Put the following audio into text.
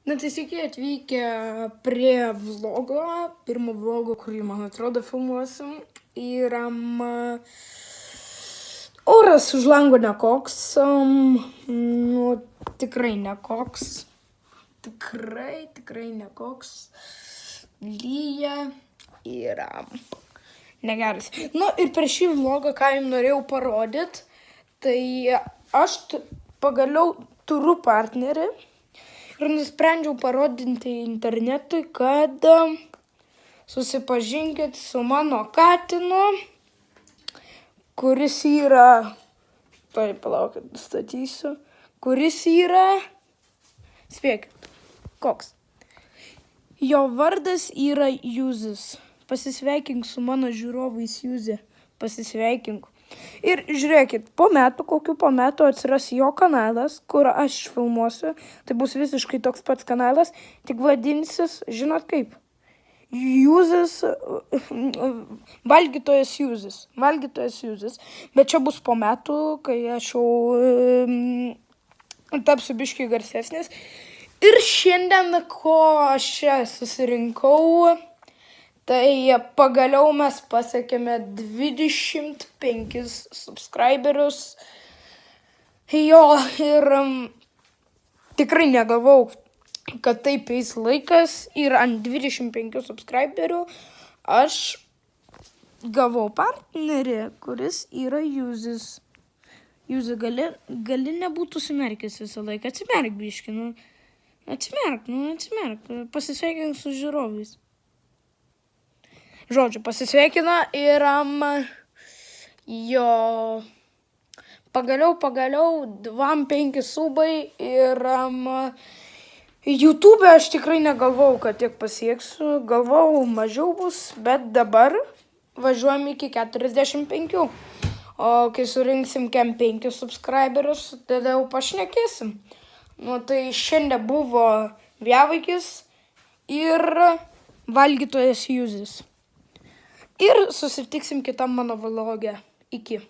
Neteisingai atvykę prie vlogo, pirmo vlogo, kurį, man atrodo, filmuosim. Ir oras už lango nekoks, tikrai nekoks. Tikrai nekoks. Lyja ir negeras. Ir per šį vlogą, ką jums norėjau parodyti, tai aš pagaliau turiu partnerį. Ir nusprendžiau parodinti internetui, kad susipažinkit su mano katinu, kuris yra, palaukit, statysiu, kuris yra, spėkit, koks. Jo vardas yra Juzis. Pasisveikink su mano žiūrovais, Juzi, pasisveikink. Ir žiūrėkit, po metų atsiras jo kanalas, kur aš filmuosiu. Tai bus visiškai toks pats kanalas, tik vadinsis, žinot kaip? Juzis, valgytojas Juzis. Bet čia bus po metų, kai aš jau tapsiu biškai garsesnis. Ir šiandien, ko aš čia susirinkau, tai pagaliau mes pasiekėme 25 subscriberius. Jo, ir tikrai negalvau, kad taip eis laikas. Ir ant 25 subscriberių aš gavau partnerį, kuris yra Juzis. Juzi, gali nebūtų užsimerkęs visą laiką. Atsimerk biškį, Atsimerk. Pasisveikink su žiūrovais. Žodžiu, pasisveikina ir jo pagaliau 25 subai ir YouTube aš tikrai negalvau, kad tiek pasieksiu. Galvau, mažiau bus, bet dabar važiuojam iki 45. O kai surinksim 5 subscriberius, tada jau pašnekėsim. Tai šiandien buvo Vėvaikis ir valgytojas Juzis. Ir susitiksim kitam mano vloge. Iki.